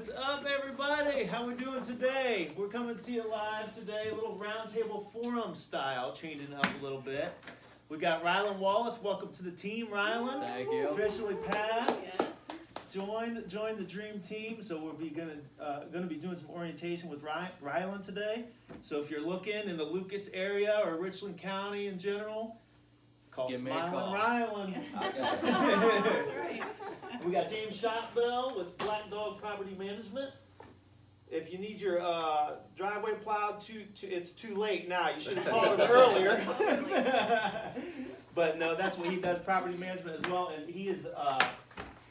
What's up, everybody? How we doing today? We're coming to you live today, a little roundtable forum style, changing up a little bit. We got Rylan Wallace. Welcome to the team, Rylan. Thank you. Officially passed. Yes. Join the dream team. So we'll be gonna be doing some orientation with Rylan today. So if you're looking in the Lucas area or Richland County in general, call Just give me a Smiling call. Rylan. That's right. We got James Shotbell with Black Dog Property Management. If you need your driveway plowed, it's too late now. You should have called him earlier. But no, that's what he does, property management as well. And he is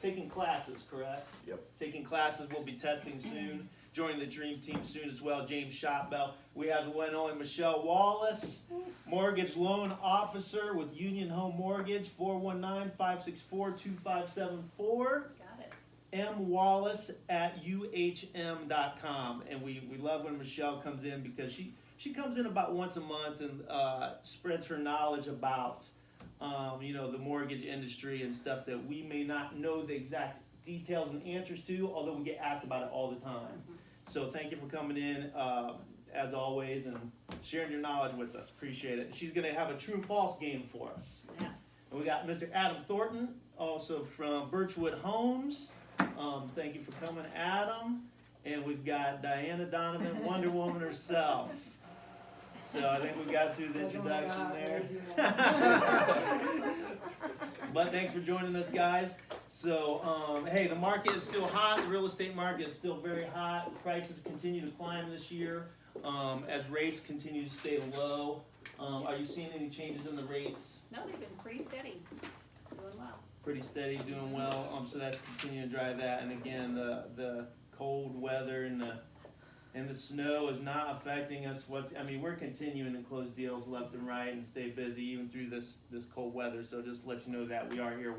taking classes, correct? Yep. Taking classes. We'll be testing soon. Joining the dream team soon as well. James Shotbell. We have the one and only Michelle Wallace, mortgage loan officer with Union Home Mortgage, 419-564-2574. Got it. mwallace@uhm.com. And we love when Michelle comes in because she comes in about once a month and spreads her knowledge about the mortgage industry and stuff that we may not know the exact details and answers to, although we get asked about it all the time. So thank you for coming in as always and sharing your knowledge with us. Appreciate it. She's going to have a true false game for us. Yes. And we got Mr. Adam Thornton, also from Birchwood Homes. Thank you for coming, Adam. And we've got Diana Donovan, Wonder Woman herself. So I think we got through the introduction there. But thanks for joining us, guys. So, hey, the market is still hot. The real estate market is still very hot. Prices continue to climb this year as rates continue to stay low. Are you seeing any changes in the rates? No, they've been pretty steady. Doing well. Pretty steady, doing well. So that's continuing to drive that. And again, the cold weather and the snow is not affecting us. We're continuing to close deals left and right and stay busy even through this cold weather. So just to let you know that we are here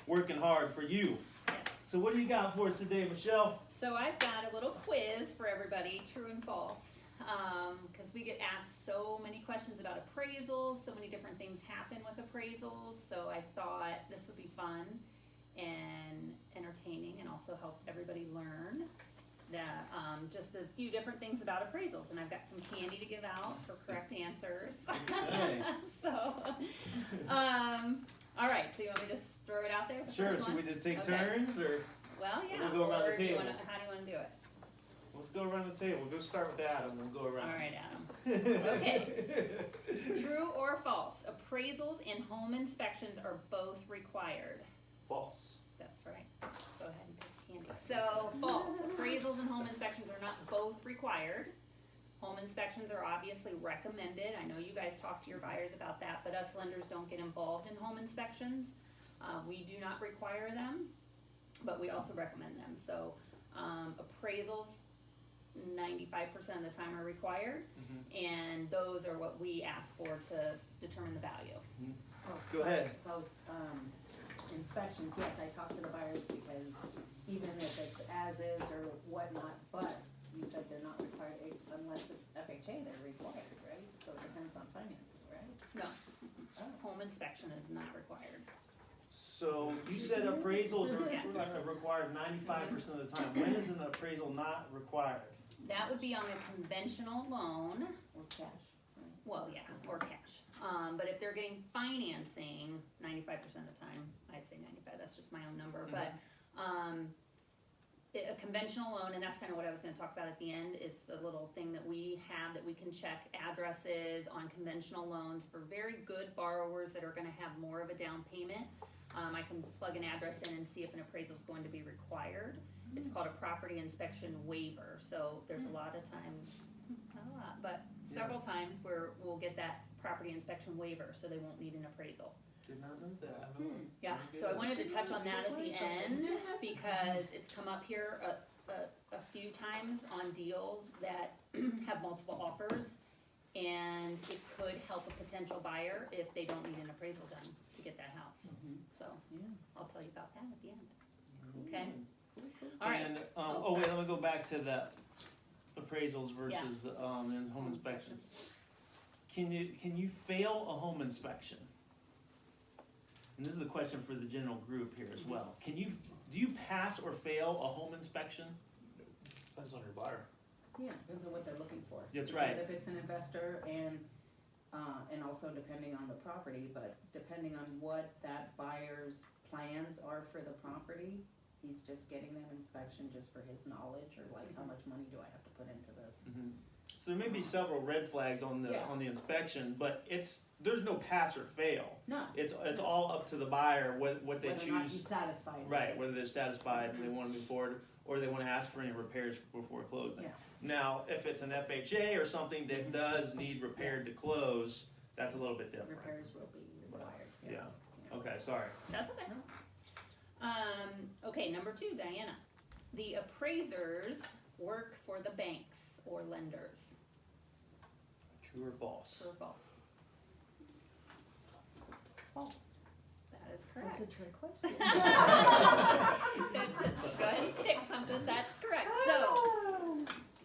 working hard for you. Yes. So what do you got for us today, Michelle? So I've got a little quiz for everybody, true and false. Because we get asked so many questions about appraisals, so many different things happen with appraisals. So I thought this would be fun and entertaining and also help everybody learn that just a few different things about appraisals, and I've got some candy to give out for correct answers. Okay. So, all right. So you want me to just throw it out there? The Sure. first Should one? we just take Okay. turns, or Well, yeah. We'll go around or the do you table. how do you want to do it? let's go around the table. We'll start with Adam. We'll go around. All right, Adam. Okay. True or false? Appraisals and home inspections are both required. False. That's right. Go ahead and pick candy. So, false. Appraisals and home inspections are not both required. Home inspections are obviously recommended. I know you guys talk to your buyers about that, but us lenders don't get involved in home inspections. We do not require them, but we also recommend them. So, appraisals 95% of the time are required, and those are what we ask for to determine the value. Go ahead. Those inspections, yes, I talk to the buyers because even if it's as is or whatnot, but you said they're not required unless it's FHA, they're required, right? So it depends on finances, right? No, home inspection is not required. So you said appraisals are required 95% of the time. When is an appraisal not required? That would be on a conventional loan, Or cash, right? well, yeah, or cash. But if they're getting financing, 95% of the time, I say 95, that's just my own number, but, a conventional loan, and that's kind of what I was gonna talk about at the end, is the little thing that we have that we can check addresses on conventional loans for very good borrowers that are gonna have more of a down payment. I can plug an address in and see if an appraisal is going to be required. It's called a property inspection waiver, so there's a lot of times, not a lot, but several times where we'll get that property inspection waiver, so they won't need an appraisal. Did not know that. Yeah, so I wanted to touch on that at the end, because it's come up here a few times on deals that have multiple offers, and it could help a potential buyer if they don't need an appraisal done to get that house. So, I'll tell you about that at the end. Okay? All right. And, Oh, wait, sorry. let me go back to the appraisals versus and home inspections. Can you fail a home inspection? And this is a question for the general group here as well. Do you pass or fail a home inspection? Depends on your buyer. Yeah, depends on what they're looking for. That's right. Because if it's an investor and also depending on the property, but depending on what that buyer's plans are for the property, he's just getting that inspection just for his knowledge, or like, how much money do I have to put into this? So there may be several red flags on the Yeah. on the inspection, but there's no pass or fail. No. It's all up to the buyer what they Whether or not choose. he's satisfied with Right, it. whether they're satisfied and they want to move forward, or they want to ask for any repairs before closing. Yeah. Now, if it's an FHA or something that does need repaired to close, that's a little bit different. Repairs will be required. Yeah. Okay, sorry. That's okay. Okay, number 2, Diana. The appraisers work for the banks or lenders. True or false? True or false? False. That is correct. That's a trick question. Go ahead and pick something. That's correct. So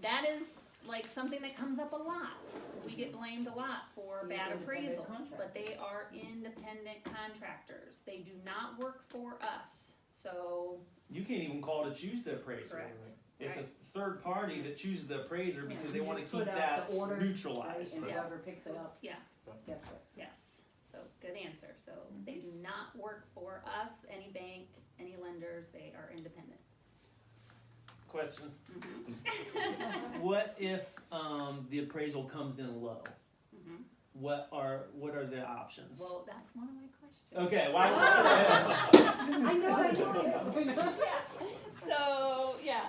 that is like something that comes up a lot. We get blamed a lot for Yeah, bad independent appraisals, but they are independent contractors. They do not work for us. So You can't even call to choose the appraiser. correct. It's Right. a third party that chooses the appraiser Yeah, because you they want to just keep put out that the order, neutralized. And Yeah. whoever picks it up Yeah. gets it. Yes. So good answer. So they do not work for us, any bank, any lenders. They are independent. Question: Mm-hmm. What if the appraisal comes in low? Mm-hmm. What are the options? Well, that's one of my questions. Okay, why? I know. So yeah.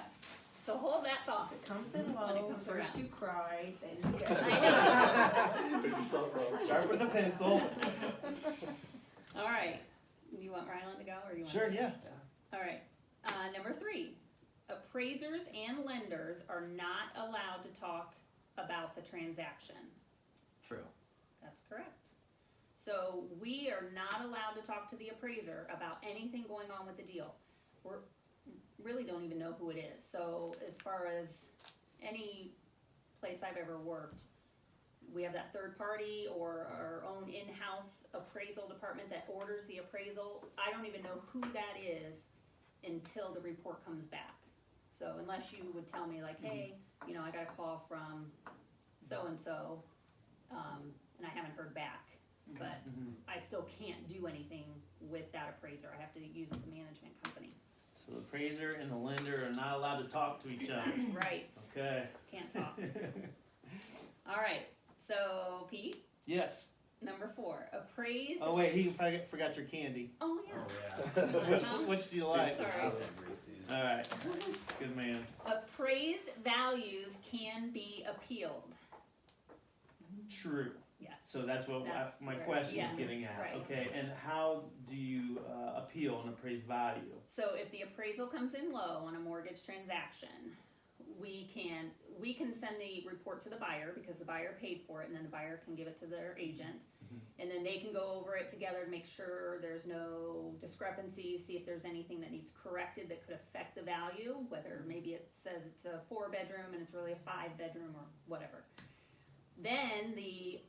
So hold that thought. It comes in When it low, comes first around. you cry, then you get. I If you saw it wrong. Sharpen the pencil. All right. You want Rylan to go, or you want? Sure, yeah. All right. Number 3, appraisers and lenders are not allowed to talk about the transaction. True. That's correct. So we are not allowed to talk to the appraiser about anything going on with the deal. We really don't even know who it is. So as far as any place I've ever worked, we have that third party or our own in-house appraisal department that orders the appraisal. I don't even know who that is until the report comes back. So unless you would tell me like, hey, you know, I got a call from so-and-so, and I haven't heard back, but I still can't do anything with that appraiser. I have to use the management company. So the appraiser and the lender are not allowed to talk to each other. Right, Okay. can't talk. All right, so Pete, Yes. number 4, appraised. Oh wait, he forgot your candy. Oh, yeah. Oh, Which, Uh-huh. which do you like? Sorry. All right. Good man. Appraised values can be appealed. True. Yes. So that's what That's my where- question yes, was getting at. right. Okay, and how do you appeal an appraised value? So if the appraisal comes in low on a mortgage transaction, we can send the report to the buyer because the buyer paid for it, and then the buyer can give it to their agent. And then they can go over it together to make sure there's no discrepancies, see if there's anything that needs corrected that could affect the value, whether maybe it says it's a 4-bedroom and it's really a 5-bedroom or whatever. Then the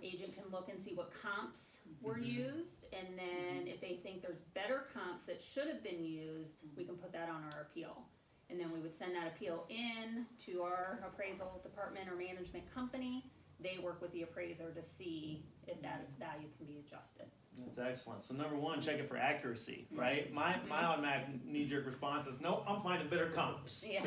agent can look and see what comps were used, and then if they think there's better comps that should have been used, we can put that on our appeal. And then we would send that appeal in to our appraisal department or management company. They work with the appraiser to see if that value can be adjusted. That's excellent. So number 1, check it for accuracy, right? My automatic knee-jerk response is, nope, I'm finding better comps. Yeah.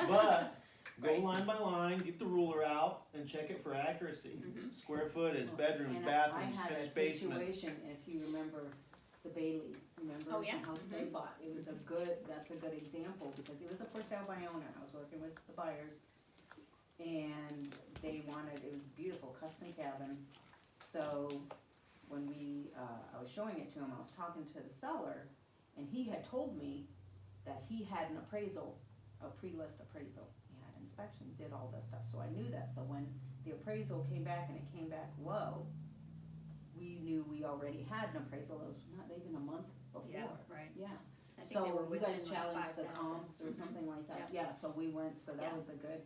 But go Right. line by line, get the ruler out, and check it for accuracy. Mhm. Square footage, bedrooms, And bathrooms, I had finished a basement. situation, if you remember the Baileys, remember Oh, yeah. the house they bought? It was that's a good example, because it was a for sale by owner. I was working with the buyers, and it was beautiful, custom cabin. So when I was showing it to him, I was talking to the seller, and he had told me that he had an appraisal, a pre-list appraisal. He had inspection, did all this stuff, so I knew that. So when the appraisal came back and it came back low, we knew we already had an appraisal. It was not even a month before. Yeah, right. Yeah. I think they were So you guys within like challenged the 5,000. comps or Mhm. something like that? Yep. Yeah, so we went, so that Yeah. was a good,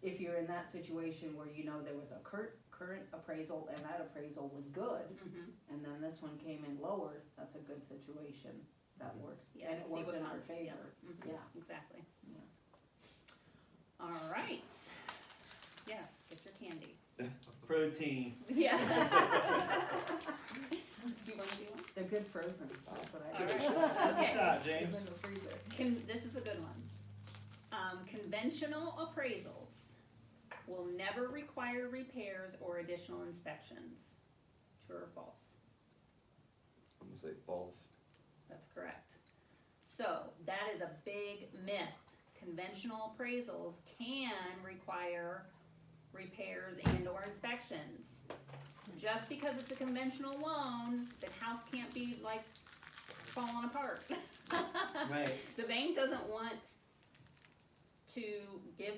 if you're in that situation where you know there was a current appraisal and that appraisal was good, Mhm. and then this one came in lower, that's a good situation. That works, Yeah, and it see worked what in our comps, yeah. favor. Mhm. Yeah. Exactly. Yes, get your candy. Protein. Yeah. Do you wanna do one? They're good frozen, that's what I All do. right. Give it a Okay. shot, Put them James. in the freezer. This is a good one. Conventional appraisals will never require repairs or additional inspections. True or false? I'm gonna say false. That's correct. So, that is a big myth. Conventional appraisals can require repairs and or inspections. Just because it's a conventional loan, the house can't be like falling apart. Right. The bank doesn't want to give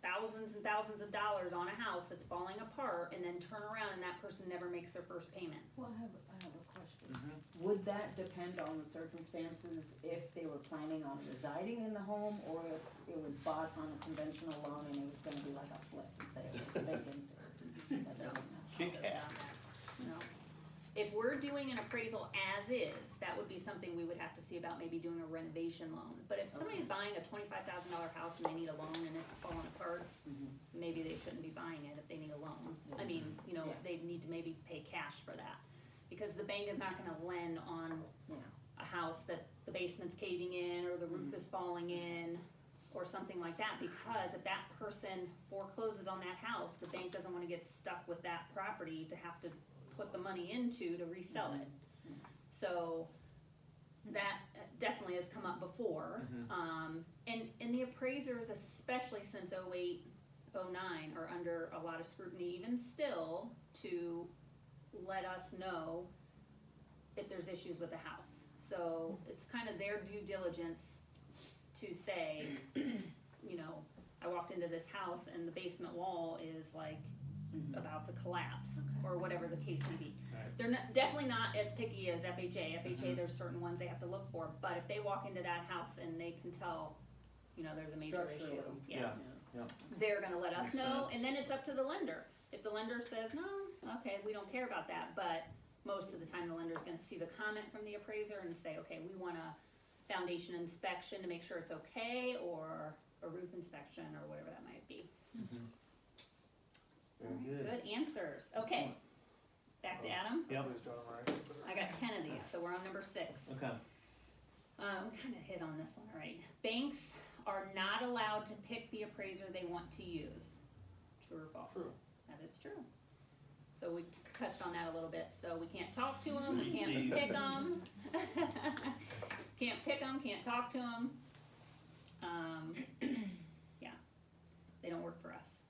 thousands and thousands of dollars on a house that's falling apart and then turn around and that person never makes their first payment. Well, I have a question. Mhm. Would that depend on the circumstances if they were planning on residing in the home, or if it was bought on a conventional loan and it was gonna be like a flip and say it was vacant? That doesn't matter. Kick ass. No. If we're doing an appraisal as is, that would be something we would have to see about maybe doing a renovation loan. But if somebody's buying a $25,000 house and they need a loan and it's falling apart, Mhm. maybe they shouldn't be buying it if they need a loan. I mean, you know, Yeah. they need to maybe pay cash for that. Because the bank is not gonna lend on Yeah. a house that the basement's caving in or the roof is falling in or something like that, because if that person forecloses on that house, the bank doesn't wanna get stuck with that property to have to put the money into to resell it. So that definitely has come up before. And the appraisers, especially since 08, 09, are under a lot of scrutiny even still to let us know if there's issues with the house. So it's kind of their due diligence to say, you know, I walked into this house and the basement wall is like about to collapse, or whatever the case may be. Right. They're not, definitely not as picky as FHA. FHA, Mhm. there's certain ones they have to look for, but if they walk into that house and they can tell, you know, there's a major issue, Structurally. yeah, Yeah. they're gonna let us Makes know, sense. and then it's up to the lender. If the lender says, no, okay, we don't care about that, but most of the time the lender's gonna see the comment from the appraiser and say, okay, we want a foundation inspection to make sure it's okay, or a roof inspection, or whatever that might be. Very good. Good answers, okay. Back to Adam, Yep. I got 10 of these, so we're on number 6. Okay. We kinda hit on this one already. Banks are not allowed to pick the appraiser they want to use. True or false? True. That is true. So we touched on that a little bit. So we can't talk to them, we can't Reese's. pick them. Can't pick them, can't talk to them. Yeah, they don't work for us.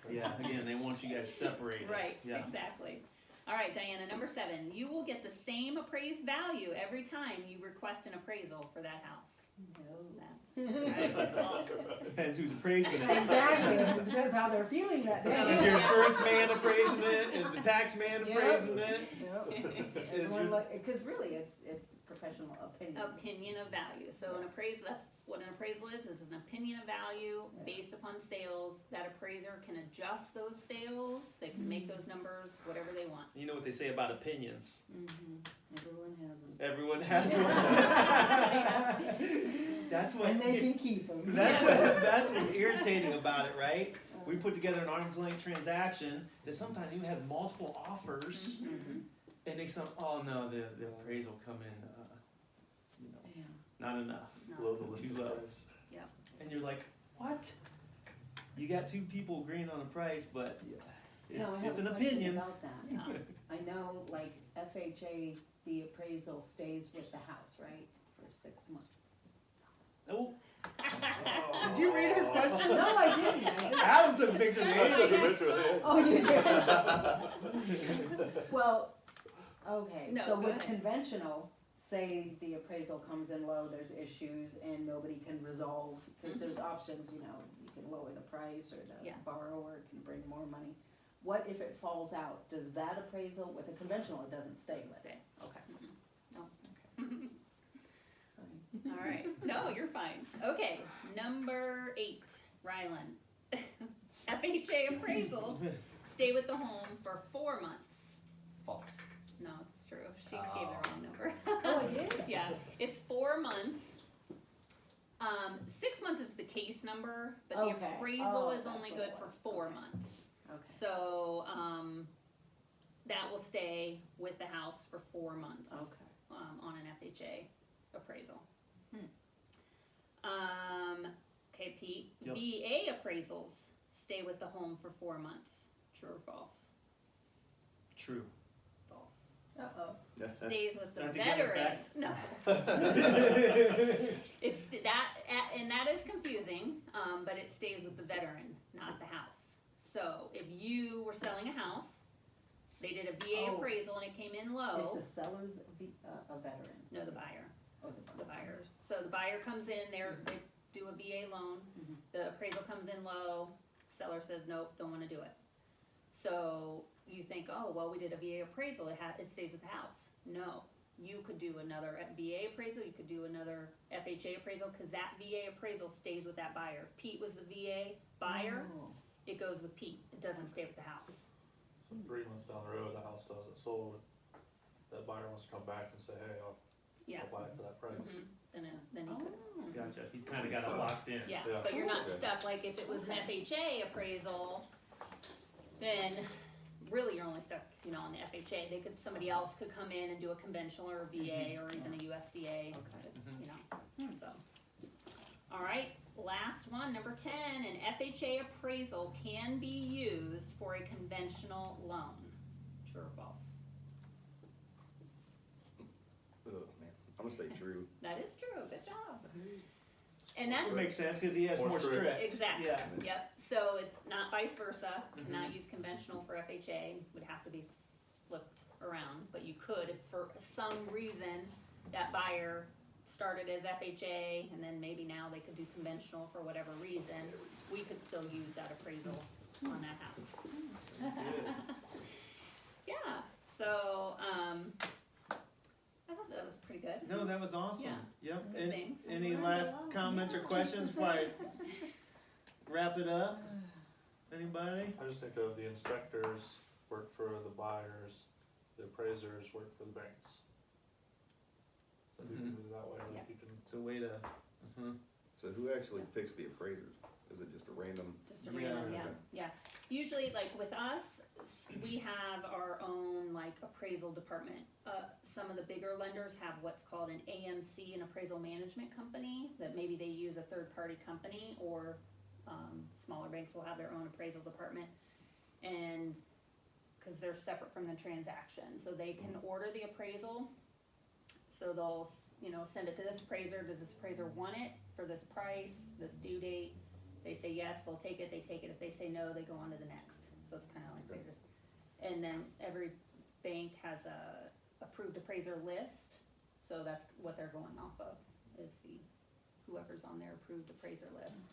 Yeah, again, they want you guys separated. Right, Yeah. exactly. All right, Diana, number 7. You will get the same appraised value every time you request an appraisal for that house. No. That's right, false. Depends who's appraising it. Exactly, it depends how they're feeling that So- Is day. your insurance man appraising it? Is the tax man Yep. appraising it? Yep. Is Everyone your- like, cause really, it's professional opinion. Opinion of value. So an appraisal, that's what an appraisal is an opinion of value based upon sales. That appraiser can adjust those sales, they can make those numbers, whatever they want. You know what they say about opinions? Everyone has them. Everyone has one. That's what. And they can gets- keep them. That's what's irritating about it, right? We put together an arm's length transaction that sometimes even has multiple offers, and they some, oh no, the appraisal come in, you know, Yeah. not enough, No. Below the too listed low. price. Yep. And you're like, what? You got two people agreeing on a price, but No, I have it's an a question opinion. about that. Yeah. I know, like, FHA, the appraisal stays with the house, right, for 6 months? Oh. Did you read her question? No, I didn't. Adam took a picture of the I took a answer. picture of the answer. Oh, you did? Well, okay, No, so go with ahead. conventional, say the appraisal comes in low, there's issues and nobody can resolve, because there's options, you know, you can lower the price or the Yeah. borrower can bring more money. What if it falls out? Does that appraisal, with a conventional, it doesn't stay Doesn't with? stay. Okay. No, okay. All right. No, you're fine. Okay, number 8, Rylan. FHA appraisals stay with the home for 4 months. False. No, it's true. She gave the wrong number. Oh, I did? Yeah, it's 4 months. 6 months is the case number, but the Okay. appraisal Oh, is that's only what good it for was. 4 Okay. months. Okay. So, that will stay with the house for 4 months. Okay. On an FHA appraisal. Hmm. Okay, Pete, Yep. VA appraisals stay with the home for 4 months. True or false? True. False. Uh-oh. Stays with the Don't have to give us veteran. back? No. It's that, and that is confusing, but it stays with the veteran, not the house. So if you were selling a house, they did a VA Oh. appraisal and it came in If low. the seller's a veteran. No, the buyer. Oh, The buyer. So the buyer comes in, they do a VA loan, Mhm. the appraisal comes in low, seller says nope, don't wanna do it. So you think, oh, well, we did a VA appraisal, it stays with the house. No, you could do another VA appraisal, you could do another FHA appraisal, cause that VA appraisal stays with that buyer. If Pete was the VA buyer, Oh. it goes with Pete, it doesn't stay with the house. So 3 months down the road, the house doesn't sold, that buyer wants to come back and say, hey, Yeah. I'll buy it for that price. Mhm. Then he could. Oh. Gotcha. He's kind of got it locked in. Yeah, Yeah. but you're not Okay. stuck, like if it was an FHA appraisal, then really you're only stuck, on the FHA. Somebody else could come in and do a conventional or a VA or even a USDA, Okay. so. All right, last one, number 10, an FHA appraisal can be used for a conventional loan. True or false? Oh, man, I'm gonna say true. That is true, good job. And that's That makes sense because he has More more strict. strict. Exactly, Yeah. yep, so it's not vice versa, Mhm. cannot use conventional for FHA, would have to be flipped around, but you could if for some reason that buyer started as FHA and then maybe now they could do conventional for whatever reason, we could still use that appraisal on that house. Yeah, so, I thought that was pretty good. No, that was awesome. Yeah. Yep. Good things. Any last comments or questions before I wrap it up? Anybody? I just think of the inspectors work for the buyers, the appraisers work for the banks. So if you can do it that way, Yeah. like you can, It's a way to. So who actually picks the appraisers? Is it just a random? Just a Yeah. random, yeah, Okay. yeah. Usually, like with us, we have our own like appraisal department. Some of the bigger lenders have what's called an AMC, an appraisal management company, that maybe they use a third-party company, or smaller banks will have their own appraisal department. And, cause they're separate from the transaction, so they can order the appraisal. So they'll, send it to this appraiser, does this appraiser want it for this price, this due date? They say yes, they'll take it, if they say no, they go on to the next, so it's kinda like they just, and then every bank has a approved appraiser list, so that's what they're going off of, is whoever's on their approved appraiser list.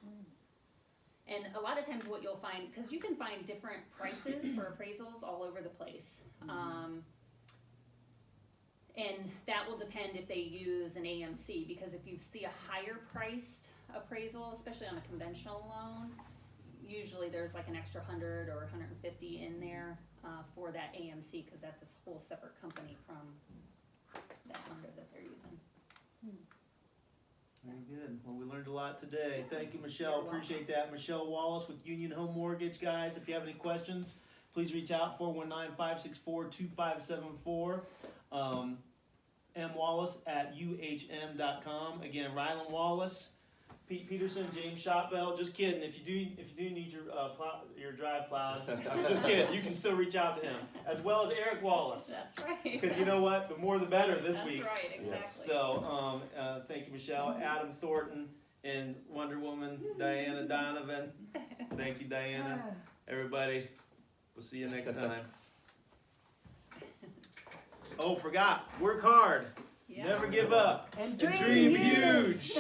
And a lot of times what you'll find, cause you can find different prices for appraisals all over the place. And that will depend if they use an AMC, because if you see a higher priced appraisal, especially on a conventional loan, usually there's like an extra 100 or 150 in there for that AMC, because that's a whole separate company from that lender that they're using. Very good. Well, we learned a lot today. Thank you, Michelle. You're welcome. Appreciate that. Michelle Wallace with Union Home Mortgage, guys. If you have any questions, please reach out 419-564-2574. mwallace@uhm.com. Again, Rylan Wallace, Pete Peterson, James Shotbell. Just kidding. If you do need your drive plowed, I'm just kidding. You can still reach out to him, as well as Eric Wallace. That's right. Because you know what? The more the better this That's week. right, exactly. So, thank you, Michelle. Adam Thornton and Wonder Woman, Diana Donovan. Thank you, Diana. Everybody, we'll see you next time. Oh, forgot. Work hard. Yeah. Never give up. And And dream dream huge.